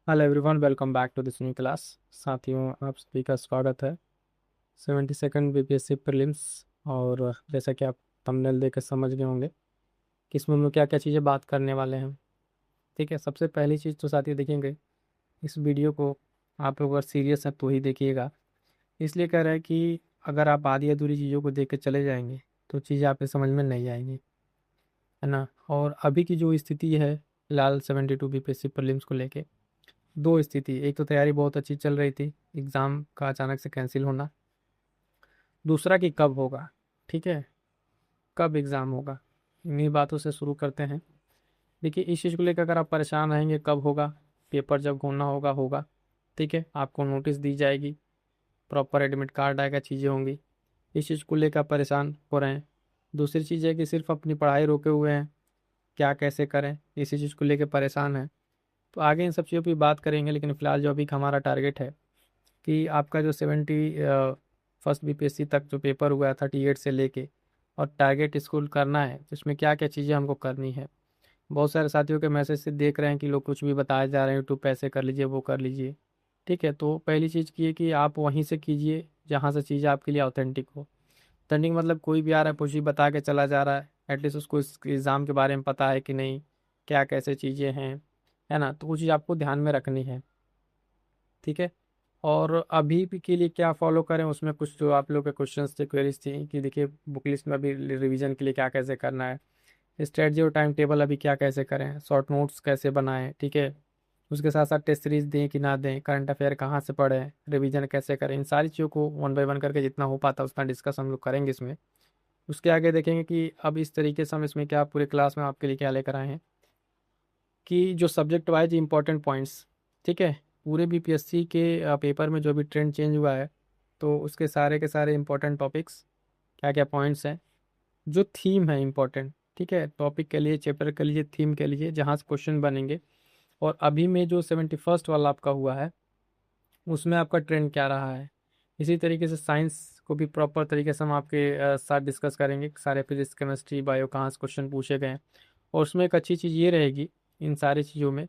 Hello everyone, welcome back to this new class. साथियों, आप सभी का स्वागत है 72nd बीपीएससी प्रीलिम्स। और जैसा कि आप थंबनेल देख के समझ गए होंगे कि इसमें हम लोग क्या क्या चीज़ें बात करने वाले हैं। ठीक है, सबसे पहली चीज़ तो साथियों देखेंगे, इस वीडियो को आप लोग अगर सीरियस हैं तो ही देखिएगा। इसलिए कह रहा है कि अगर आप आधी अधूरी चीज़ों को देख के चले जाएंगे तो चीज़ें आपके समझ में नहीं आएंगी, है ना। और अभी की जो स्थिति है फिलहाल 72 बीपीएससी प्रीलिम्स को लेके, दो स्थिति, एक तो तैयारी बहुत अच्छी चल रही थी, एग्ज़ाम का अचानक से कैंसिल होना। दूसरा कि कब होगा। ठीक है, कब एग्ज़ाम होगा, इन्हीं बातों से शुरू करते हैं। देखिए, इस चीज़ को लेकर अगर आप परेशान रहेंगे, कब होगा, पेपर जब होना होगा होगा। ठीक है, आपको नोटिस दी जाएगी, प्रॉपर एडमिट कार्ड आएगा, चीज़ें होंगी। इस चीज़ को लेकर परेशान हो रहे हैं। दूसरी चीज़ है कि सिर्फ अपनी पढ़ाई रोके हुए हैं, क्या कैसे करें, इसी चीज़ को लेकर परेशान हैं। तो आगे इन सब चीज़ों की बात करेंगे, लेकिन फ़िलहाल जो अभी हमारा टारगेट है कि आपका जो फर्स्ट बीपीएससी तक जो पेपर हुआ है 38 से लेके, और टारगेट स्कूल करना है, तो इसमें क्या क्या चीज़ें हमको करनी है। बहुत सारे साथियों के मैसेज से देख रहे हैं कि लोग कुछ भी बताए जा रहे हैं, यूट्यूब पे ऐसे कर लीजिए, वो कर लीजिए। ठीक है, तो पहली चीज़ की है कि आप वहीं से कीजिए जहाँ से चीज़ें आपके लिए ऑथेंटिक हो। ऑथेंटिक मतलब कोई भी आ रहा है कुछ भी बता के चला जा रहा है, एटलीस्ट उसको इस एग्ज़ाम के बारे में पता है कि नहीं, क्या कैसे चीज़ें हैं, है ना। तो वो चीज़ आपको ध्यान में रखनी है। ठीक है, और अभी भी के लिए क्या फॉलो करें, उसमें कुछ जो आप लोग के क्वेश्चंस थे, क्वेरीज थी कि देखिए बुक लिस्ट में अभी रिवीजन के लिए क्या कैसे करना है, स्ट्रेटजी और टाइम टेबल अभी क्या कैसे करें, शॉर्ट नोट्स कैसे बनाएं। ठीक है, उसके साथ साथ टेस्ट सीरीज दें कि ना दें, करंट अफेयर कहाँ से पढ़ें, रिवीजन कैसे करें, इन सारी चीज़ों को वन बाय वन करके जितना हो पाता उतना डिस्कस हम लोग करेंगे इसमें। उसके आगे देखेंगे कि अब इस तरीके से हम इसमें क्या पूरे क्लास में आपके लिए क्या लेकर आए हैं कि जो सब्जेक्ट वाइज इंपॉर्टेंट पॉइंट्स। ठीक है, पूरे बीपीएससी के पेपर में जो भी ट्रेंड चेंज हुआ है, तो उसके सारे के सारे इंपॉर्टेंट टॉपिक्स, क्या क्या पॉइंट्स हैं, जो थीम है इंपॉर्टेंट। ठीक है, टॉपिक के लिए, चैप्टर के लिए, थीम के लिए, जहाँ से क्वेश्चन बनेंगे। और अभी में जो 71st वाला आपका हुआ है, उसमें आपका ट्रेंड क्या रहा है। इसी तरीके से साइंस को भी प्रॉपर तरीके से हम आपके साथ डिस्कस करेंगे, सारे फिजिक्स केमिस्ट्री बायो कहाँ से क्वेश्चन पूछे गए हैं। और उसमें एक अच्छी चीज़ ये रहेगी, इन सारी चीज़ों में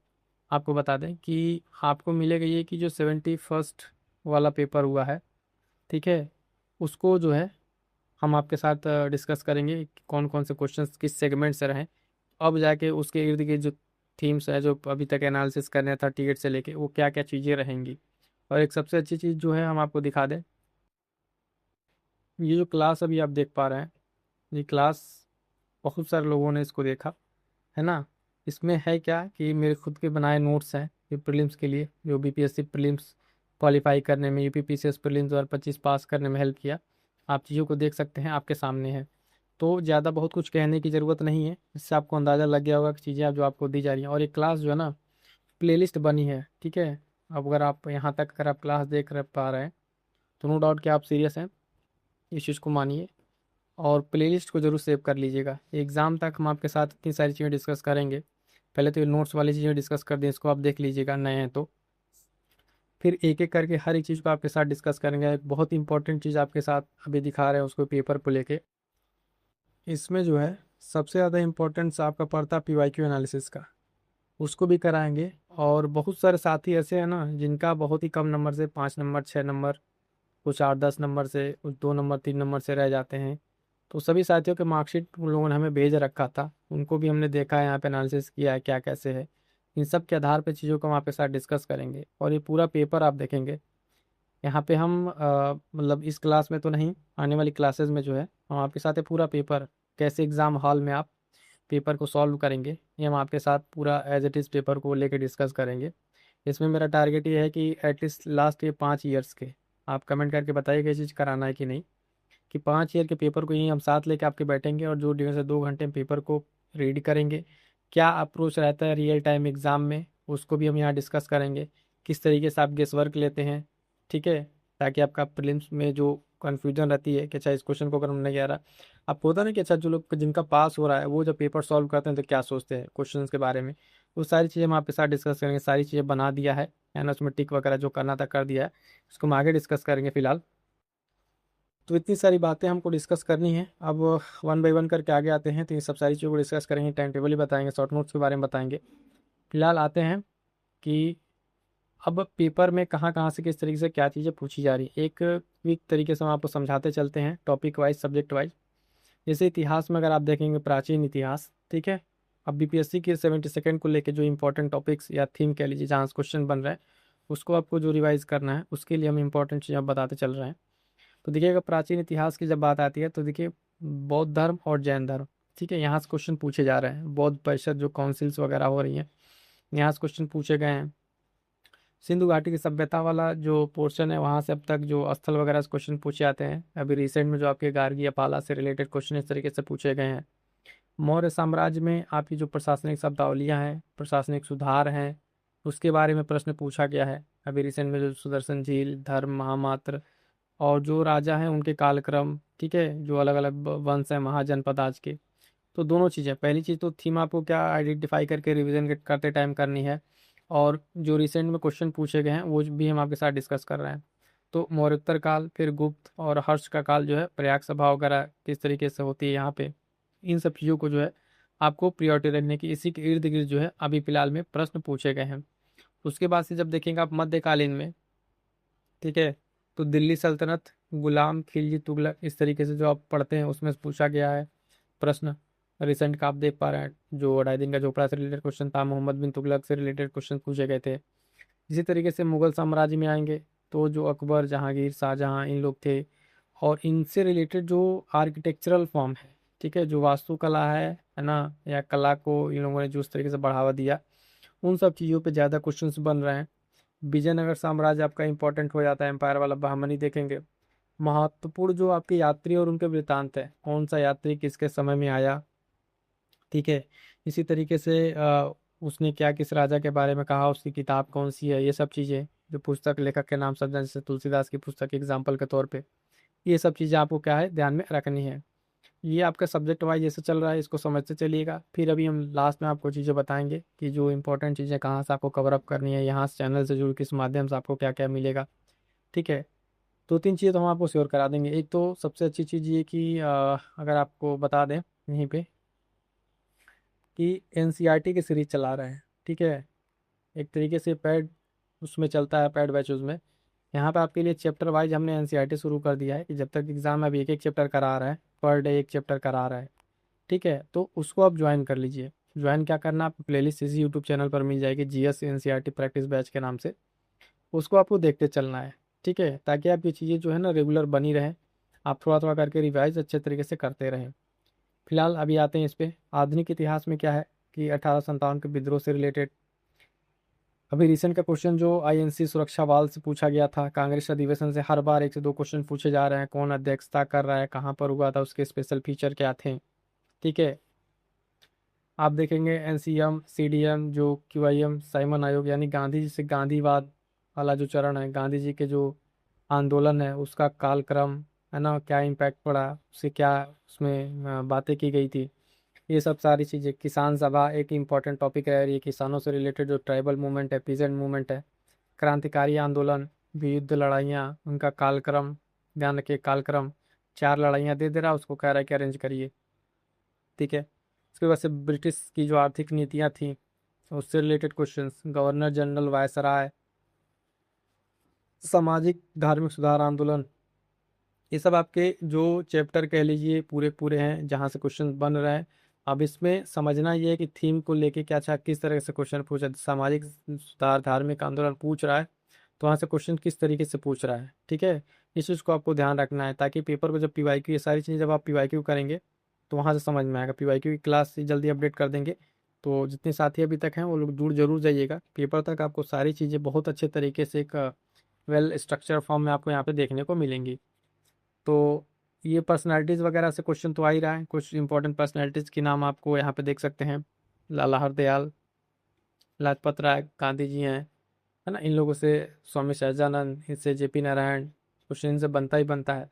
आपको बता दें कि आपको मिलेगा ये कि जो 71st वाला पेपर हुआ है, ठीक है, उसको जो है हम आपके साथ डिस्कस करेंगे कि कौन कौन से क्वेश्चंस किस सेगमेंट से रहे। अब जाके उसके इर्द गिर्द जो थीम्स है, जो अभी तक एनालिसिस करने 38 से लेके, वो क्या क्या चीज़ें रहेंगी। और एक सबसे अच्छी चीज़ जो है हम आपको दिखा दें, ये जो क्लास अभी आप देख पा रहे हैं, ये क्लास बहुत सारे लोगों ने इसको देखा, है ना। इसमें है क्या कि मेरे खुद के बनाए नोट्स हैं, ये प्रीलिम्स के लिए, जो बीपीएससी प्रीलिम्स क्वालिफाई करने में, यूपीपीसीएस प्रीलिम्स 2025 पास करने में हेल्प किया। आप चीज़ों को देख सकते हैं, आपके सामने है। तो ज़्यादा बहुत कुछ कहने की ज़रूरत नहीं है, इससे आपको अंदाज़ा लग गया होगा कि चीज़ें आप जो आपको दी जा रही हैं। और ये क्लास जो है ना, प्लेलिस्ट बनी है। ठीक है, अब अगर आप यहाँ तक अगर आप क्लास देख रह पा रहे हैं, तो नो डाउट कि आप सीरियस हैं, इस चीज़ को मानिए। और प्लेलिस्ट को जरूर सेव कर लीजिएगा, एग्ज़ाम तक हम आपके साथ इतनी सारी चीज़ें डिस्कस करेंगे। पहले तो ये नोट्स वाली चीज़ें डिस्कस कर दें, इसको आप देख लीजिएगा नए हैं तो। फिर एक एक करके हर एक चीज़ को आपके साथ डिस्कस करेंगे। एक बहुत इंपॉर्टेंट चीज़ आपके साथ अभी दिखा रहे हैं, उसको पेपर को लेके, इसमें जो है सबसे ज़्यादा इंपॉर्टेंस आपका पड़ता है पीवाईक्यू एनालिसिस का, उसको भी कराएंगे। और बहुत सारे साथी ऐसे हैं ना जिनका बहुत ही कम नंबर से 5 नंबर 6 नंबर, कुछ 8 10 नंबर से, कुछ 2 नंबर 3 नंबर से रह जाते हैं। तो सभी साथियों के मार्कशीट उन लोगों ने हमें भेज रखा था, उनको भी हमने देखा है, यहाँ पे एनालिसिस किया है क्या कैसे है। इन सब के आधार पर चीज़ों को हम आपके साथ डिस्कस करेंगे। और ये पूरा पेपर आप देखेंगे, यहाँ पे हम मतलब इस क्लास में तो नहीं, आने वाली क्लासेस में जो है हम आपके साथ ये पूरा पेपर, कैसे एग्ज़ाम हॉल में आप पेपर को सॉल्व करेंगे, ये हम आपके साथ पूरा एज इट इज़ पेपर को लेके डिस्कस करेंगे। इसमें मेरा टारगेट ये है कि एटलीस्ट लास्ट ये 5 ईयर्स के, आप कमेंट करके बताइए ये चीज़ कराना है कि नहीं, कि 5 ईयर के पेपर को यहीं हम साथ लेके आपके बैठेंगे, और जो 1.5 से 2 घंटे में पेपर को रीड करेंगे, क्या अप्रोच रहता है रियल टाइम एग्ज़ाम में, उसको भी हम यहाँ डिस्कस करेंगे। किस तरीके से आप गेस वर्क लेते हैं, ठीक है, ताकि आपका प्रीलिम्स में जो कन्फ्यूजन रहती है कि अच्छा इस क्वेश्चन को अगर हम नहीं आ रहा, आपको होता ना कि अच्छा जो लोग जिनका पास हो रहा है वो जब पेपर सॉल्व करते हैं तो क्या सोचते हैं क्वेश्चन के बारे में, वो सारी चीज़ें हम आपके साथ डिस्कस करेंगे। सारी चीज़ें बना दिया है ना, उसमें टिक वगैरह जो करना था कर दिया है, उसको हम आगे डिस्कस करेंगे फिलहाल। तो इतनी सारी बातें हमको डिस्कस करनी है। अब वन बाय वन करके आगे आते हैं, तो ये सब सारी चीज़ों को डिस्कस करेंगे, टाइम टेबल ही बताएंगे, शॉर्ट नोट्स के बारे में बताएंगे। फिलहाल आते हैं कि अब पेपर में कहाँ कहाँ से किस तरीके से क्या चीज़ें पूछी जा रही है, एक क्विक तरीके से हम आपको समझाते चलते हैं, टॉपिक वाइज, सब्जेक्ट वाइज। जैसे इतिहास में अगर आप देखेंगे, प्राचीन इतिहास, ठीक है। अब बीपीएससी के 72 को लेके जो इंपॉर्टेंट टॉपिक्स या थीम कह लीजिए जहाँ से क्वेश्चन बन रहा है, उसको आपको जो रिवाइज करना है, उसके लिए हम इंपॉर्टेंट चीज़ बताते चल रहे हैं। तो देखिएगा, प्राचीन इतिहास की जब बात आती है तो देखिए, बौद्ध धर्म और जैन धर्म, ठीक है, यहाँ से क्वेश्चन पूछे जा रहे हैं। बौद्ध परिषद जो काउंसिल्स वगैरह हो रही हैं, यहाँ से क्वेश्चन पूछे गए हैं। सिंधु घाटी की सभ्यता वाला जो पोर्शन है, वहाँ से अब तक जो स्थल वगैरह से क्वेश्चन पूछे जाते हैं। अभी रिसेंट में जो आपके गार्गी या पाला से रिलेटेड क्वेश्चन इस तरीके से पूछे गए हैं। मौर्य साम्राज्य में आपकी जो प्रशासनिक शब्दावलियाँ हैं, प्रशासनिक सुधार हैं, उसके बारे में प्रश्न पूछा गया है। अभी रिसेंट में जो सुदर्शन झील, धर्म, महामात्र और जो राजा हैं उनके कालक्रम, ठीक है, जो अलग अलग वंश हैं महाजनपद आज के। तो दोनों चीज़ें, पहली चीज़ तो थीम आपको क्या आइडेंटिफाई करके रिवीजन करते टाइम करनी है, और जो रिसेंट में क्वेश्चन पूछे गए हैं वो भी हम आपके साथ डिस्कस कर रहे हैं। तो मौर्योत्तर काल, फिर गुप्त और हर्ष का काल जो है, प्रयाग सभा वगैरह किस तरीके से होती है यहाँ पे, इन सब चीज़ों को जो है आपको प्रियोरिटी रखने की, इसी के इर्द गिर्द जो है अभी फिलहाल में प्रश्न पूछे गए हैं। उसके बाद से जब देखेंगे आप मध्यकालीन में, ठीक है, तो दिल्ली सल्तनत, गुलाम खिलजी तुगलक, इस तरीके से जो आप पढ़ते हैं उसमें से पूछा गया है प्रश्न। रिसेंट का आप देख पा रहे हैं, जो 2.5 दिन का चोपड़ा से रिलेटेड क्वेश्चन था, मोहम्मद बिन तुगलक से रिलेटेड क्वेश्चन पूछे गए थे। इसी तरीके से मुगल साम्राज्य में आएंगे तो जो अकबर, जहांगीर, शाहजहां, इन लोग थे, और इनसे रिलेटेड जो आर्किटेक्चरल फॉर्म है, ठीक है, जो वास्तुकला है ना, या कला को इन लोगों ने जो उस तरीके से बढ़ावा दिया, उन सब चीज़ों पे ज़्यादा क्वेश्चंस बन रहे हैं। विजयनगर साम्राज्य आपका इंपॉर्टेंट हो जाता है, एम्पायर वाला बहामनी देखेंगे। महत्वपूर्ण जो आपके यात्री और उनके वृत्तांत है, कौन सा यात्री किसके समय में आया, ठीक है। इसी तरीके से उसने क्या किस राजा के बारे में कहा, उसकी किताब कौन सी है, ये सब चीज़ें, जो पुस्तक लेखक के नाम सब, जैसे तुलसीदास की पुस्तक एग्जाम्पल के तौर पे, ये सब चीज़ें आपको क्या है ध्यान में रखनी है। ये आपका सब्जेक्ट वाइज जैसे चल रहा है, इसको समझते चलिएगा। फिर अभी हम लास्ट में आपको चीज़ें बताएंगे कि जो इंपॉर्टेंट चीज़ें कहाँ से आपको कवर अप करनी है, यहाँ से चैनल से जुड़ किस माध्यम से आपको क्या क्या मिलेगा, ठीक है। 2-3 चीज़ें तो हम आपको श्योर करा देंगे। एक तो सबसे अच्छी चीज़ ये कि अगर आपको बता दें यहीं पे कि एनसीईआरटी की सीरीज चला रहे हैं, ठीक है। एक तरीके से पैड उसमें चलता है, पैड बैचेज में। यहाँ पे आपके लिए चैप्टर वाइज हमने एनसीईआरटी शुरू कर दिया है कि जब तक एग्जाम है अभी एक एक चैप्टर करा रहा है, पर डे एक चैप्टर करा रहा है, ठीक है। तो उसको आप ज्वाइन कर लीजिए। ज्वाइन क्या करना, आपको प्लेलिस्ट इसी यूट्यूब चैनल पर मिल जाएगी, जीएस एनसीईआरटी प्रैक्टिस बैच के नाम से। उसको आपको देखते चलना है, ठीक है, ताकि आपकी चीज़ें जो है ना रेगुलर बनी रहें, आप थोड़ा थोड़ा करके रिवाइज अच्छे तरीके से करते रहें। फिलहाल अभी आते हैं इस पे, आधुनिक इतिहास में क्या है कि 1857 के विद्रोह से रिलेटेड। अभी रिसेंट का क्वेश्चन जो आईएनसी सुरक्षा वाल से पूछा गया था, कांग्रेस अधिवेशन से हर बार 1 से 2 क्वेश्चन पूछे जा रहे हैं, कौन अध्यक्षता कर रहा है, कहाँ पर हुआ था, उसके स्पेशल फीचर क्या थे, ठीक है। आप देखेंगे एनसीएम, सीडीएम, जो क्यूआईएम, साइमन आयोग, यानी गांधी जी से गांधीवाद वाला जो चरण है, गांधी जी के जो आंदोलन है उसका कालक्रम, है ना, क्या इम्पैक्ट पड़ा, उससे क्या उसमें बातें की गई थी, ये सब सारी चीज़ें। किसान सभा एक इम्पॉर्टेंट टॉपिक है, ये किसानों से रिलेटेड जो ट्राइबल मूवमेंट है, पीजेंट मूवमेंट है। क्रांतिकारी आंदोलन, वियुद्ध लड़ाइयाँ, उनका कालक्रम, ध्यान रखिए कालक्रम। 4 लड़ाइयाँ दे दे रहा, उसको कह रहा है कि अरेंज करिए, ठीक है। उसके बाद से ब्रिटिश की जो आर्थिक नीतियाँ थी, उससे related questions, governor general, viceroy, सामाजिक धार्मिक सुधार आंदोलन, ये सब आपके जो चैप्टर कह लीजिए पूरे पूरे हैं जहाँ से क्वेश्चन बन रहे हैं। अब इसमें समझना ये है कि थीम को लेके क्या, अच्छा किस तरह से क्वेश्चन पूछा है। सामाजिक सुधार, धार्मिक आंदोलन पूछ रहा है, तो वहाँ से क्वेश्चन किस तरीके से पूछ रहा है, ठीक है। इस चीज़ को आपको ध्यान रखना है, ताकि पेपर को जब पीवाईक्यू, ये सारी चीज़ें जब आप पीवाईक्यू करेंगे तो वहाँ से समझ में आएगा। पीवाईक्यू की क्लास जल्दी अपडेट कर देंगे, तो जितने साथी अभी तक हैं वो लोग दूर जरूर जाइएगा। पेपर तक आपको सारी चीज़ें बहुत अच्छे तरीके से एक वेल स्ट्रक्चर फॉर्म में आपको यहाँ पे देखने को मिलेंगी। तो ये पर्सनालिटीज़ वगैरह से क्वेश्चन तो आ ही रहा है। कुछ इंपॉर्टेंट पर्सनालिटीज़ के नाम आपको यहाँ पे देख सकते हैं, लाला हरदयाल, लाजपत राय, गांधी जी हैं, है ना, इन लोगों से, स्वामी सहजानंद, इससे जेपी नारायण, क्वेश्चन इनसे बनता ही बनता है।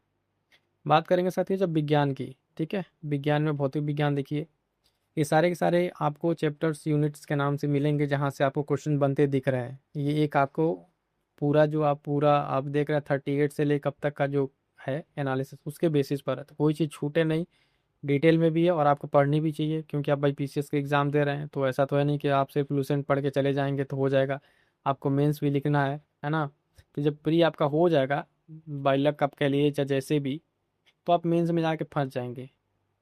बात करेंगे साथ ही जब विज्ञान की, ठीक है, विज्ञान में भौतिक विज्ञान देखिए, ये सारे के सारे आपको चैप्टर्स यूनिट्स के नाम से मिलेंगे जहाँ से आपको क्वेश्चन बनते दिख रहे हैं। ये एक आपको पूरा आप देख रहे हैं 38 से ले कब तक का जो है एनालिसिस, उसके बेसिस पर है, तो कोई चीज़ छूटे नहीं, डिटेल में भी है और आपको पढ़नी भी चाहिए, क्योंकि आप भाई पीसीएस के एग्ज़ाम दे रहे हैं। तो ऐसा तो है नहीं कि आप सिर्फ लूसेंट पढ़ के चले जाएंगे तो हो जाएगा। आपको मेंस भी लिखना है ना। तो जब प्री आपका हो जाएगा, बाई लक आप कह लिए चाहे जैसे भी, तो आप मेंस में जाके फंस जाएंगे।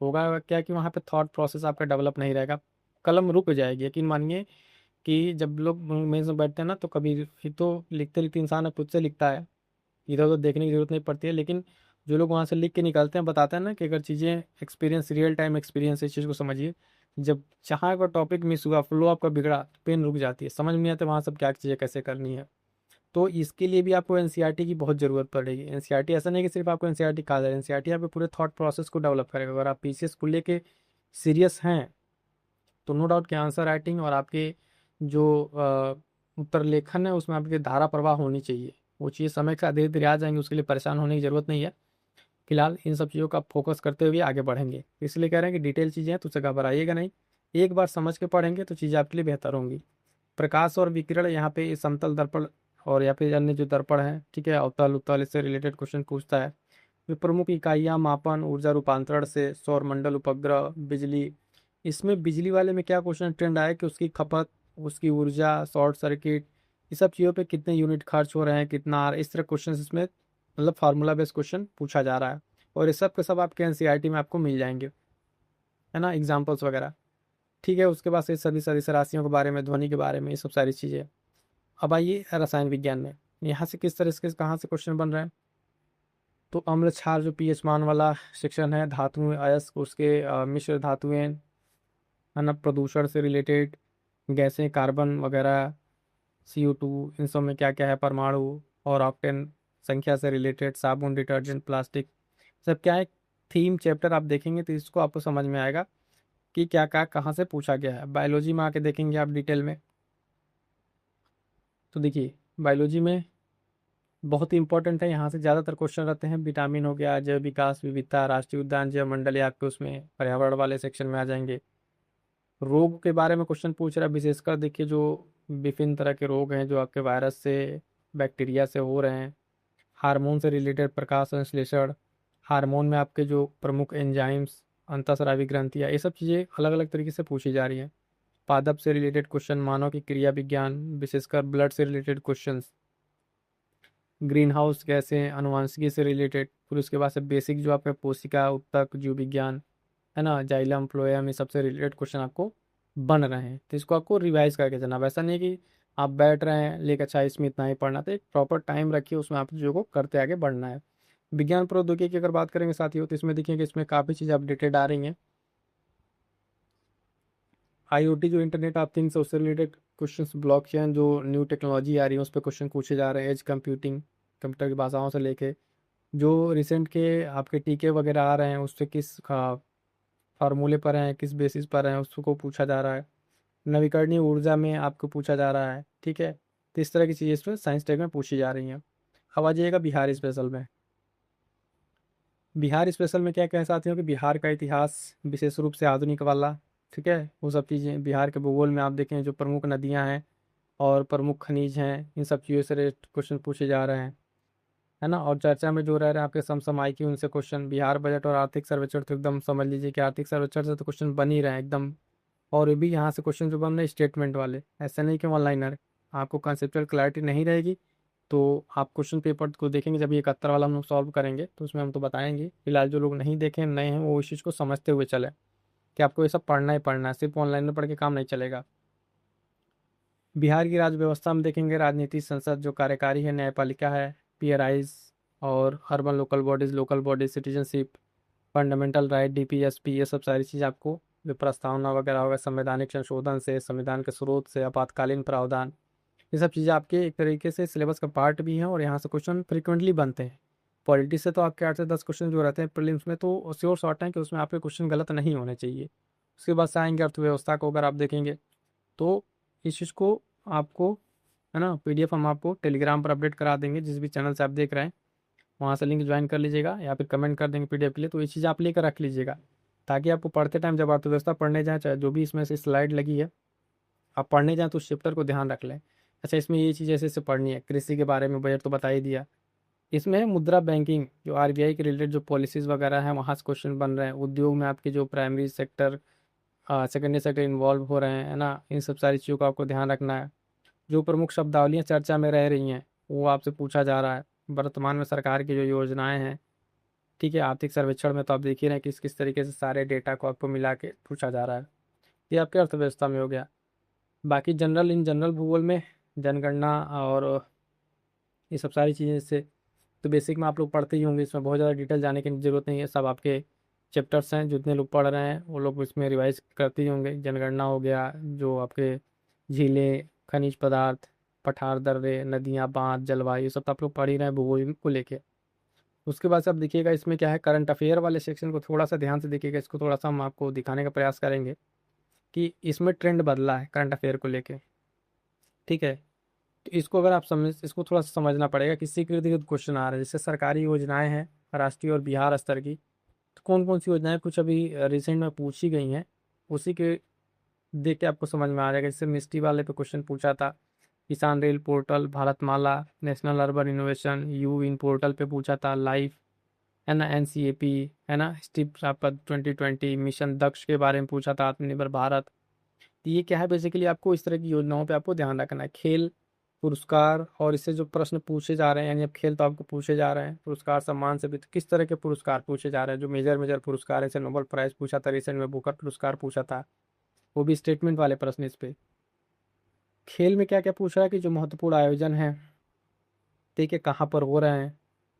होगा क्या कि वहाँ पे थॉट प्रोसेस आपका डेवलप नहीं रहेगा, कलम रुक जाएगी। यकीन मानिए कि जब लोग मेंस में बैठते हैं ना, तो कभी फिर तो लिखते लिखते इंसान खुद से लिखता है, इधर उधर देखने की जरूरत नहीं पड़ती है। लेकिन जो लोग वहाँ से लिख के निकलते हैं, बताते हैं ना कि अगर चीज़ें एक्सपीरियंस, रियल टाइम एक्सपीरियंस, इस चीज़ को समझिए। जब जहाँ का टॉपिक मिस हुआ, फ्लो आपका बिगड़ा, पेन रुक जाती है, समझ में नहीं आता वहाँ सब क्या चीज़ें कैसे करनी है। तो इसके लिए भी आपको एनसीईआरटी की बहुत ज़रूरत पड़ेगी। एनसीईआरटी ऐसा नहीं कि सिर्फ आपको एनसीईआरटी कहा जाए, एनसीईआरटी आपके पूरे थॉट प्रोसेस को डेवलप करेगा। अगर आप पीसीएस को लेके सीरियस हैं, तो नो डाउट कि आंसर राइटिंग और आपके जो उत्तर लेखन है उसमें आपकी धारा प्रवाह होनी चाहिए। वो चीज़ समय के साथ धीरे धीरे आ जाएंगे, उसके लिए परेशान होने की ज़रूरत नहीं है। फिलहाल इन सब चीज़ों का फोकस करते हुए आगे बढ़ेंगे। इसलिए कह रहे हैं कि डिटेल चीज़ें हैं तो उसे घबराइएगा नहीं, एक बार समझ के पढ़ेंगे तो चीज़ें आपके लिए बेहतर होंगी। प्रकाश और विकिरण, यहाँ पे ये समतल दर्पण और या फिर अन्य जो दर्पण है, ठीक है, अवतल उत्तल, इससे रिलेटेड क्वेश्चन पूछता है। फिर प्रमुख इकाइयाँ, मापन, ऊर्जा रूपांतरण से, सौर मंडल, उपग्रह, बिजली। इसमें बिजली वाले में क्या क्वेश्चन ट्रेंड आया कि उसकी खपत, उसकी ऊर्जा, शॉर्ट सर्किट, ये सब चीज़ों पे कितने यूनिट खर्च हो रहे हैं, कितना आ रहा है, इस तरह क्वेश्चन इसमें मतलब फार्मूला बेस्ड क्वेश्चन पूछा जा रहा है। और ये सब के सब आपके एनसीईआरटी में आपको मिल जाएंगे, है ना, एग्जाम्पल्स वगैरह। ठीक है, उसके बाद से सदी सदिश राशियों के बारे में, ध्वनि के बारे में, ये सब सारी चीज़ें। अब आइए रसायन विज्ञान में, यहाँ से किस तरह से कहाँ से क्वेश्चन बन रहे हैं। तो अम्ल क्षार जो पीएच मान वाला सेक्शन है, धातु अयस्क, उसके मिश्र धातुएं, है ना, प्रदूषण से रिलेटेड, गैसें, कार्बन वगैरह, CO2, इन सब में क्या क्या है, परमाणु, और ऑक्टेन संख्या से रिलेटेड, साबुन, डिटर्जेंट, प्लास्टिक, सब क्या है। थीम चैप्टर आप देखेंगे तो इसको आपको समझ में आएगा कि क्या क्या कहाँ से पूछा गया है। बायोलॉजी में आके देखेंगे आप डिटेल में, तो देखिए बायोलॉजी में बहुत ही इंपॉर्टेंट है, यहाँ से ज़्यादातर क्वेश्चन रहते हैं। विटामिन हो गया, जैव विकास, विविधता, राष्ट्रीय उद्यान, जैव मंडल, ये आपके उसमें पर्यावरण वाले सेक्शन में आ जाएंगे। रोग के बारे में क्वेश्चन पूछ रहा है, विशेषकर देखिए जो विभिन्न तरह के रोग हैं जो आपके वायरस से, बैक्टीरिया से हो रहे हैं। हार्मोन से रिलेटेड प्रकाश संश्लेषण, हार्मोन में आपके जो प्रमुख एंजाइम्स, अंतःस्रावी ग्रंथियाँ, ये सब चीज़ें अलग अलग तरीके से पूछी जा रही हैं। पादप से रिलेटेड क्वेश्चन, मानव की क्रिया विज्ञान, विशेषकर ब्लड से रिलेटेड क्वेश्चंस, ग्रीन हाउस गैसें, अनुवांशिकी से रिलेटेड। फिर उसके बाद से बेसिक जो आपका कोशिका उत्तक जीव विज्ञान, है ना, जाइलम फ्लोएम, ये सबसे रिलेटेड क्वेश्चन आपको बन रहे हैं। तो इसको आपको रिवाइज करके जाना। वैसा नहीं कि आप बैठ रहे हैं लेकिन अच्छा इसमें इतना ही पढ़ना, तो एक प्रॉपर टाइम रखिए, उसमें आप जो को करते आगे बढ़ना है। विज्ञान प्रौद्योगिकी की अगर बात करेंगे साथियों, तो इसमें देखिए कि इसमें काफ़ी चीज़ें अपडेटेड आ रही हैं। IoT जो इंटरनेट ऑफ थिंग्स है उससे रिलेटेड क्वेश्चंस, ब्लॉकचेन जो न्यू टेक्नोलॉजी आ रही है उस पर क्वेश्चन पूछे जा रहे हैं, एज कंप्यूटिंग, कंप्यूटर की भाषाओं से लेके जो रिसेंट के आपके टीके वगैरह आ रहे हैं उस पर किस फार्मूले पर हैं, किस बेसिस पर हैं, उसको पूछा जा रहा है। नवीकरणीय ऊर्जा में आपको पूछा जा रहा है, ठीक है। तो इस तरह की चीज़ें इसमें साइंस टेक में पूछी जा रही हैं। अब आ जाइएगा बिहार स्पेशल में। बिहार स्पेशल में क्या कह सकते हो कि बिहार का इतिहास, विशेष रूप से आधुनिक वाला, ठीक है, वो सब चीज़ें। बिहार के भूगोल में आप देखें जो प्रमुख नदियाँ हैं और प्रमुख खनिज हैं, इन सब चीज़ों से रिलेटेड क्वेश्चन पूछे जा रहे हैं, है ना। और चर्चा में जो रह रहे हैं आपके समसामयिकी, उनसे क्वेश्चन। बिहार बजट और आर्थिक सर्वेक्षण, तो एकदम समझ लीजिए कि आर्थिक सर्वेक्षण से तो क्वेश्चन बन ही रहे हैं एकदम। और ये भी यहाँ से क्वेश्चन जो बन रहे हैं स्टेटमेंट वाले, ऐसे नहीं कि वन लाइनर। आपको कंसेप्चुअल क्लैरिटी नहीं रहेगी तो आप क्वेश्चन पेपर को देखेंगे, जब ये 71 वाला हम लोग सॉल्व करेंगे तो उसमें हम तो बताएंगे। फिलहाल जो लोग नहीं देखें, नए हैं, वो इस चीज़ को समझते हुए चले कि आपको ये सब पढ़ना ही पढ़ना है, सिर्फ ऑनलाइन में पढ़ के काम नहीं चलेगा। बिहार की राज्य व्यवस्था में देखेंगे, राजनीति, संसद जो कार्यकारी है, न्यायपालिका है, पीआरआईज, और urban local bodies, citizenship, fundamental right, DPSP, ये सब सारी चीज़ आपको जो प्रस्तावना वगैरह होगा, संवैधानिक संशोधन से, संविधान के स्रोत से, आपातकालीन प्रावधान, ये सब चीज़ें आपके एक तरीके से सिलेबस का पार्ट भी हैं और यहाँ से क्वेश्चन फ्रिक्वेंटली बनते हैं। पॉलिटी से तो आपके 8 से 10 क्वेश्चन जो रहते हैं प्रीलिम्स में, तो श्योर शॉर्ट है कि उसमें आपके क्वेश्चन गलत नहीं होने चाहिए। उसके बाद से आएंगे अर्थव्यवस्था को अगर आप देखेंगे, तो इस चीज़ को आपको, है ना, PDF हम आपको टेलीग्राम पर अपडेट करा देंगे, जिस भी चैनल से आप देख रहे हैं वहाँ से लिंक ज्वाइन कर लीजिएगा या फिर कमेंट कर देंगे PDF के लिए। तो ये चीज़ आप लेकर रख लीजिएगा ताकि आपको पढ़ते टाइम जब अर्थव्यवस्था पढ़ने जाए, चाहे जो भी इसमें से स्लाइड लगी है आप पढ़ने जाएँ, तो उस चैप्टर को ध्यान रख लें। अच्छा, इसमें ये चीज़ ऐसे ऐसे पढ़नी है, कृषि के बारे में बजट तो बता ही दिया। इसमें मुद्रा बैंकिंग जो RBI के रिलेटेड जो पॉलिसीज़ वगैरह हैं वहाँ से क्वेश्चन बन रहे हैं। उद्योग में आपके जो primary sector, secondary sector involve हो रहे हैं, है ना, इन सब सारी चीज़ों का आपको ध्यान रखना है। जो प्रमुख शब्दावलियाँ चर्चा में रह रही हैं वो आपसे पूछा जा रहा है। वर्तमान में सरकार की जो योजनाएं हैं, ठीक है, आर्थिक सर्वेक्षण में तो आप देख ही रहे हैं किस किस तरीके से सारे डेटा को आपको मिला के पूछा जा रहा है। ये आपके अर्थव्यवस्था में हो गया। बाकी जनरल इन जनरल भूगोल में जनगणना और ये सब सारी चीज़ें इससे तो बेसिक में आप लोग पढ़ते ही होंगे, इसमें बहुत ज़्यादा डिटेल जाने की ज़रूरत नहीं है। सब आपके चैप्टर्स हैं, जितने लोग पढ़ रहे हैं वो लोग इसमें रिवाइज करते ही होंगे। जनगणना हो गया, जो आपके झीलें, खनिज पदार्थ, पठार दर्रे, नदियाँ, बांध, जलवायु, सब तो आप लोग पढ़ ही रहे हैं भूगोल को लेके। उसके बाद से आप देखिएगा इसमें क्या है, करंट अफेयर वाले सेक्शन को थोड़ा सा ध्यान से देखिएगा। इसको थोड़ा सा हम आपको दिखाने का प्रयास करेंगे कि इसमें ट्रेंड बदला है करंट अफेयर को लेके, ठीक है। तो इसको अगर आप समझ इसको थोड़ा सा समझना पड़ेगा। किसी के इर्द क्वेश्चन आ रहा है, जैसे सरकारी योजनाएं हैं राष्ट्रीय और बिहार स्तर की, तो कौन कौन सी योजनाएं कुछ अभी रिसेंट में पूछी गई हैं, उसी के देख के आपको समझ में आ जाएगा। जैसे मिस्ट्री वाले पे क्वेश्चन पूछा था, किसान rail portal, Bharatmala, national urban innovation, you in portal पे पूछा था, लाइफ है ना, एनसीएपी है ना, स्टीप प्राप्त 2020, मिशन दक्ष के बारे में पूछा था, आत्मनिर्भर भारत। तो ये क्या है, बेसिकली आपको इस तरह की योजनाओं पे आपको ध्यान रखना है। खेल पुरस्कार और इससे जो प्रश्न पूछे जा रहे हैं, यानी अब खेल तो आपको पूछे जा रहे हैं, पुरस्कार सम्मान से भी, तो किस तरह के पुरस्कार पूछे जा रहे हैं। जो मेजर मेजर पुरस्कार है, जैसे नोबेल प्राइज पूछा था रिसेंट में, बुकर पुरस्कार पूछा था, वो भी स्टेटमेंट वाले प्रश्न इस पे। खेल में क्या क्या पूछ रहा है कि जो महत्वपूर्ण आयोजन है, ठीक है, कहाँ पर हो रहे हैं,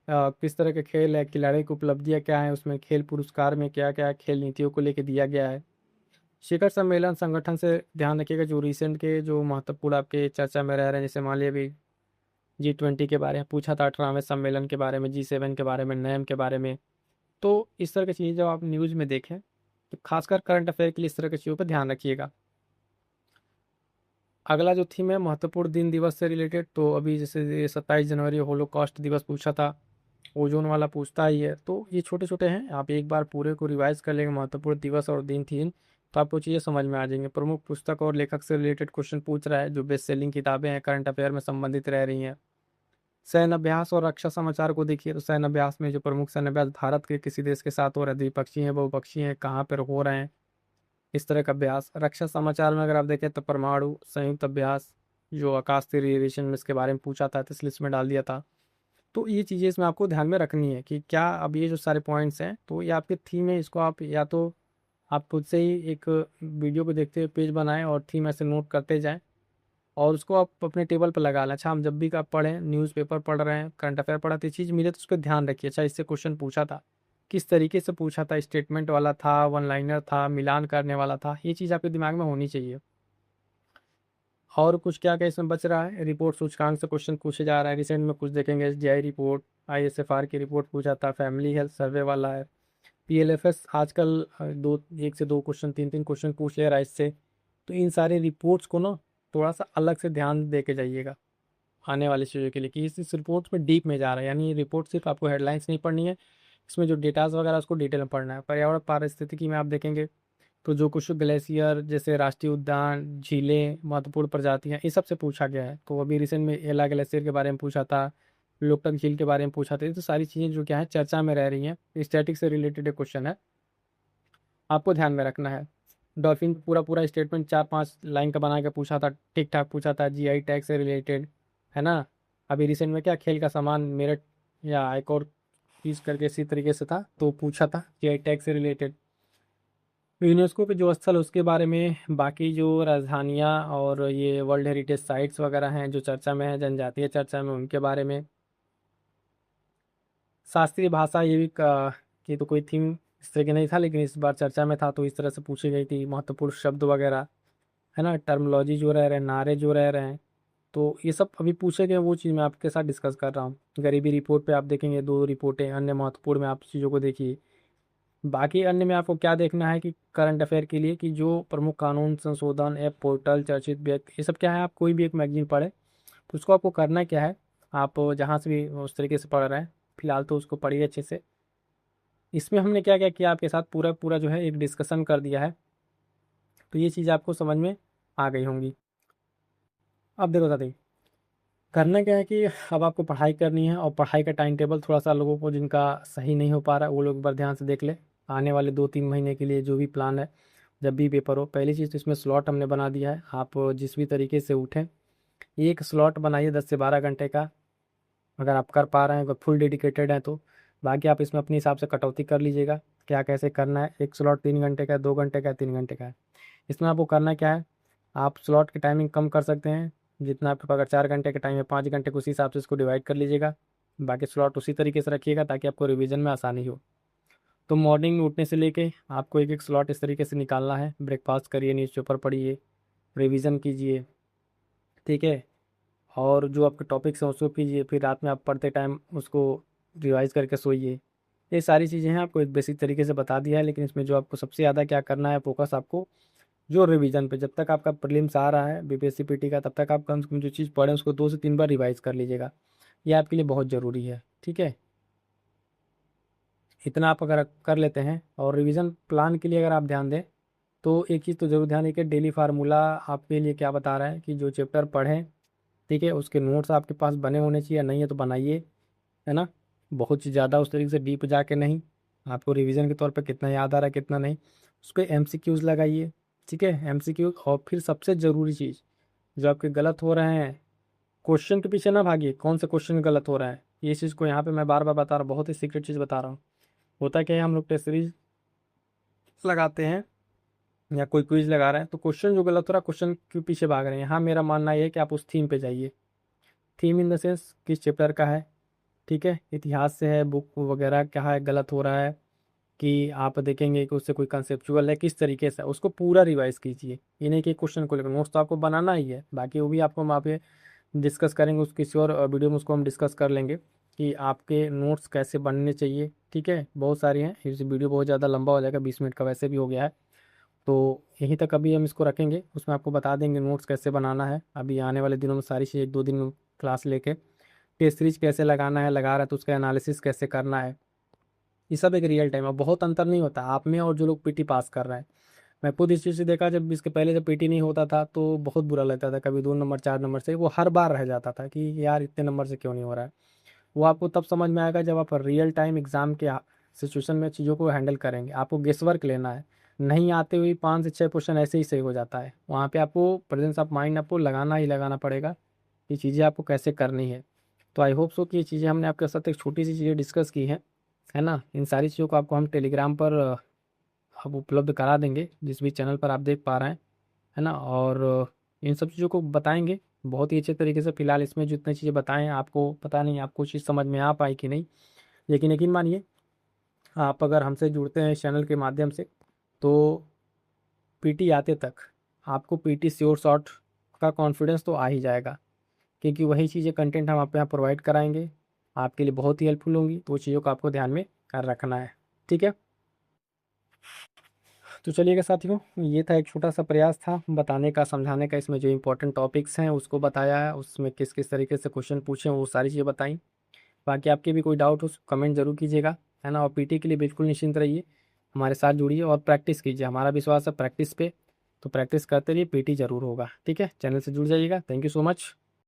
किस तरह के खेल है, खिलाड़ी की उपलब्धियाँ क्या है, उसमें खेल पुरस्कार में क्या क्या खेल नीतियों को लेकर दिया गया है। शिखर सम्मेलन संगठन से ध्यान रखिएगा, जो रिसेंट के जो महत्वपूर्ण आपके चर्चा में रह रहे हैं, जैसे मान लिया अभी G20 के बारे में पूछा था, 18वें सम्मेलन के बारे में, G7 के बारे में, नैम के बारे में। तो इस तरह की चीज़ें जब आप न्यूज़ में देखें तो खासकर करंट अफेयर के लिए इस तरह की चीज़ों पर ध्यान रखिएगा। अगला जो थीम है महत्वपूर्ण दिन दिवस से रिलेटेड, तो अभी जैसे ये 27 जनवरी होलोकॉस्ट दिवस पूछा था, ओजोन वाला पूछता ही है। तो ये छोटे छोटे हैं, आप एक बार पूरे को रिवाइज कर लेंगे, महत्वपूर्ण दिवस और दिन थीम, तो आपको चीज़ें समझ में आ जाएंगे। प्रमुख पुस्तक और लेखक से रिलेटेड क्वेश्चन पूछ रहा है, जो बेस्ट सेलिंग किताबें हैं करंट अफेयर में संबंधित रह रही हैं। सैन्य अभ्यास और रक्षा समाचार को देखिए, तो सैन्य अभ्यास में जो प्रमुख सैन्य अभ्यास भारत के किसी देश के साथ हो रहा है, द्विपक्षीय है, बहुपक्षीय है, कहाँ पर हो रहे हैं, इस तरह का अभ्यास। रक्षा समाचार में अगर आप देखें तो परमाणु संयुक्त अभ्यास, जो आकाश रिलेशन में इसके बारे में पूछा था, तो इस लिस्ट में डाल दिया था। तो ये चीज़ें इसमें आपको ध्यान में रखनी है कि क्या अब ये जो सारे पॉइंट्स हैं, तो ये आपकी थीम है, इसको आप या तो आप खुद से ही एक वीडियो को देखते हुए पेज बनाएं और थीम ऐसे नोट करते जाएं, और उसको आप अपने टेबल पर लगा लें। अच्छा, हम जब भी आप पढ़ें, न्यूज़पेपर पढ़ रहे हैं, करंट अफेयर पढ़ा, तो ये चीज़ मिले तो उसको ध्यान रखिए। अच्छा, इससे क्वेश्चन पूछा था, किस तरीके से पूछा था, स्टेटमेंट वाला था, वन लाइनर था, मिलान करने वाला था, ये चीज़ आपके दिमाग में होनी चाहिए। और कुछ क्या क्या इसमें बच रहा है, रिपोर्ट सूचकांक से क्वेश्चन पूछे जा रहा है। रिसेंट में कुछ देखेंगे, एसडीआई रिपोर्ट, आईएसएफआर की रिपोर्ट पूछा था, फैमिली हेल्थ सर्वे वाला है, पीएलएफएस आजकल दो, एक से दो क्वेश्चन, तीन तीन क्वेश्चन पूछ ले रहा है इससे। तो इन सारे रिपोर्ट्स को ना थोड़ा सा अलग से ध्यान दे के जाइएगा आने वाली चीज़ों के लिए, कि इस रिपोर्ट में डीप में जा रहा है। यानी ये रिपोर्ट सिर्फ आपको हेडलाइंस नहीं पढ़नी है, इसमें जो डेटाज वगैरह उसको डिटेल में पढ़ना है। पर्यावरण पारिस्थितिकी में आप देखेंगे तो जो कुछ ग्लेशियर जैसे राष्ट्रीय उद्यान, झीलें, महत्वपूर्ण प्रजातियां, इस सब से पूछा गया है। तो अभी रिसेंट में एला ग्लेशियर के बारे में पूछा था, लोकटक झील के बारे में पूछा था। ये तो सारी चीज़ें जो क्या है चर्चा में रह रही हैं, स्टैटिक से रिलेटेड एक क्वेश्चन है, आपको ध्यान में रखना है। डॉल्फिन पूरा पूरा स्टेटमेंट 4-5 लाइन का बना के पूछा था, ठीक ठाक पूछा था, जीआई टैग से रिलेटेड, है ना। अभी रिसेंट में क्या खेल का सामान मेरठ या एक और चीज़ करके इसी तरीके से था, तो पूछा था जीआई टैग से रिलेटेड। यूनेस्को के जो स्थल उसके बारे में, बाकी जो राजधानियाँ और ये वर्ल्ड हेरिटेज साइट्स वगैरह हैं जो चर्चा में है, जनजातीय चर्चा में, उनके बारे में। शास्त्रीय भाषा, ये भी कि तो कोई थीम इस तरह की नहीं था, लेकिन इस बार चर्चा में था, तो इस तरह से पूछी गई थी। महत्वपूर्ण शब्द वगैरह, है ना, टर्मोलॉजी जो रह रहे हैं, नारे जो रह रहे हैं, तो ये सब अभी पूछे गए, वो चीज़ मैं आपके साथ डिस्कस कर रहा हूँ। गरीबी रिपोर्ट पे आप देखेंगे 2 रिपोर्टें, अन्य महत्वपूर्ण में आप चीज़ों को देखिए। बाकी अन्य में आपको क्या देखना है कि करंट अफेयर के लिए, कि जो प्रमुख कानून संशोधन, ऐप, पोर्टल, चर्चित व्यक्ति, ये सब क्या है, आप कोई भी एक मैगजीन पढ़े तो उसको आपको करना क्या है, आप जहाँ से भी उस तरीके से पढ़ रहे हैं फिलहाल तो उसको पढ़िए अच्छे से। इसमें हमने क्या क्या किया आपके साथ, पूरा पूरा जो है एक डिस्कशन कर दिया है, तो ये चीज़ आपको समझ में आ गई होंगी। अब देखो दादी, करना क्या है कि अब आपको पढ़ाई करनी है, और पढ़ाई का टाइम टेबल थोड़ा सा लोगों को जिनका सही नहीं हो पा रहा है, वो लोग एक बार ध्यान से देख ले। आने वाले 2-3 महीने के लिए जो भी प्लान है, जब भी पेपर हो, पहली चीज़ तो इसमें स्लॉट हमने बना दिया है, आप जिस भी तरीके से उठें, एक स्लॉट बनाइए 10 से 12 घंटे का, अगर आप कर पा रहे हैं, अगर फुल डेडिकेटेड हैं तो। बाकी आप इसमें अपने हिसाब से कटौती कर लीजिएगा, क्या कैसे करना है। एक स्लॉट 3 घंटे का है, 2 घंटे का है, 3 घंटे का है। इसमें आपको करना क्या है, आप स्लॉट की टाइमिंग कम कर सकते हैं। जितना आपके पास अगर 4 घंटे का टाइम है, 5 घंटे को उसी हिसाब से इसको डिवाइड कर लीजिएगा। बाकी स्लॉट उसी तरीके से रखिएगा ताकि आपको रिवीजन में आसानी हो। तो मॉर्निंग में उठने से लेके आपको एक एक स्लॉट इस तरीके से निकालना है। ब्रेकफास्ट करिए, न्यूज़पेपर पढ़िए, रिवीजन कीजिए, ठीक है। और जो आपके टॉपिक्स हैं उसको कीजिए, फिर रात में आप पढ़ते टाइम उसको रिवाइज करके सोइए। ये सारी चीज़ें हैं, आपको एक बेसिक तरीके से बता दिया है। लेकिन इसमें जो आपको सबसे ज़्यादा क्या करना है, फोकस आपको जो रिवीजन पे, जब तक आपका प्रीलिम्स आ रहा है बीपीएससी पीटी का, तब तक आप कम से कम जो चीज़ पढ़ें उसको 2 से 3 बार रिवाइज कर लीजिएगा। ये आपके लिए बहुत ज़रूरी है, ठीक है। इतना आप अगर कर लेते हैं, और रिवीजन प्लान के लिए अगर आप ध्यान दें, तो एक चीज़ तो ज़रूर ध्यान दें कि डेली फार्मूला आपके लिए क्या बता रहा है कि जो चैप्टर पढ़ें, ठीक है, उसके नोट्स आपके पास बने होने चाहिए। नहीं है तो बनाइए, है ना। बहुत ज़्यादा उस तरीके से डीप जाके नहीं, आपको रिवीजन के तौर पे कितना याद आ रहा है कितना नहीं, उस पर एमसीक्यूज़ लगाइए, ठीक है, एमसीक्यूज़। और फिर सबसे ज़रूरी चीज़, जो आपके गलत हो रहे हैं, क्वेश्चन के पीछे ना भागिए कौन से क्वेश्चन गलत हो रहा है। ये चीज़ को यहाँ पे मैं बार बार बता रहा हूँ, बहुत ही सीक्रेट चीज़ बता रहा हूँ। होता क्या है, हम लोग टेस्ट सीरीज लगाते हैं या कोई क्विज लगा रहे हैं, तो क्वेश्चन जो गलत हो रहा है क्वेश्चन के पीछे भाग रहे हैं। यहाँ मेरा मानना ये है कि आप उस थीम पे जाइए। थीम इन द सेंस किस चैप्टर का है, ठीक है, इतिहास से है, बुक वगैरह क्या है, गलत हो रहा है, कि आप देखेंगे कि उससे कोई कंसेप्चुअल है, किस तरीके से उसको पूरा रिवाइज कीजिए। ये नहीं कि क्वेश्चन को लेकर नोट्स तो आपको बनाना ही है, बाकी वो भी आपको हम वहाँ पे डिस्कस करेंगे, उस किसी और वीडियो में उसको हम डिस्कस कर लेंगे कि आपके नोट्स कैसे बनने चाहिए, ठीक है। बहुत सारी हैं, इस वीडियो बहुत ज़्यादा लंबा हो जाएगा, 20 मिनट का वैसे भी हो गया है। तो यहीं तक अभी हम इसको रखेंगे, उसमें आपको बता देंगे नोट्स कैसे बनाना है। अभी आने वाले दिनों में सारी चीज़ 1-2 दिन में क्लास लेके, टेस्ट सीरीज कैसे लगाना है, लगा रहा है तो उसका एनालिसिस कैसे करना है, ये सब एक रियल टाइम है। बहुत अंतर नहीं होता आप में और जो लोग पीटी पास कर रहे हैं। मैं खुद इस चीज़ से देखा, जब इसके पहले जब पीटी नहीं होता था तो बहुत बुरा लगता था, कभी 2 नंबर 4 नंबर से वो हर बार रह जाता था कि यार इतने नंबर से क्यों नहीं हो रहा है। वो आपको तब समझ में आएगा जब आप रियल टाइम एग्ज़ाम के सिचुएशन में चीज़ों को हैंडल करेंगे। आपको गेस वर्क लेना है, नहीं आते हुए 5 से 6 क्वेश्चन ऐसे ही सही हो जाता है। वहाँ पे आपको प्रेजेंस ऑफ माइंड आपको लगाना ही लगाना पड़ेगा कि चीज़ें आपको कैसे करनी है। तो आई होप सो कि ये चीज़ें हमने आपके साथ एक छोटी सी चीज़ें डिस्कस की हैं, है ना। इन सारी चीज़ों को आपको हम टेलीग्राम पर अब उपलब्ध करा देंगे, जिस भी चैनल पर आप देख पा रहे हैं, है ना। और इन सब चीज़ों को बताएंगे बहुत ही अच्छे तरीके से। फिलहाल इसमें जितनी चीज़ें बताएं, आपको पता नहीं आपको चीज़ समझ में आ पाई कि नहीं, लेकिन यकीन मानिए आप अगर हमसे जुड़ते हैं इस चैनल के माध्यम से, तो पीटी आते तक आपको पीटी श्योर शॉट का कॉन्फिडेंस तो आ ही जाएगा, क्योंकि वही चीज़ें कंटेंट हम आप यहाँ प्रोवाइड कराएंगे, आपके लिए बहुत ही हेल्पफुल होंगी। तो वो चीज़ों को आपको ध्यान में रखना है, ठीक है। तो चलिएगा साथियों, ये था एक छोटा सा प्रयास था बताने का, समझाने का। इसमें जो इंपॉर्टेंट टॉपिक्स हैं उसको बताया है, उसमें किस किस तरीके से क्वेश्चन पूछे वो सारी चीज़ें बताई। बाकी आपके भी कोई डाउट हो कमेंट जरूर कीजिएगा, है ना। और पीटी के लिए बिल्कुल निश्चिंत रहिए, हमारे साथ जुड़िए और प्रैक्टिस कीजिए। हमारा विश्वास है प्रैक्टिस पे, तो प्रैक्टिस करते रहिए, पीटी जरूर होगा, ठीक है। चैनल से जुड़ जाइएगा। Thank you so much.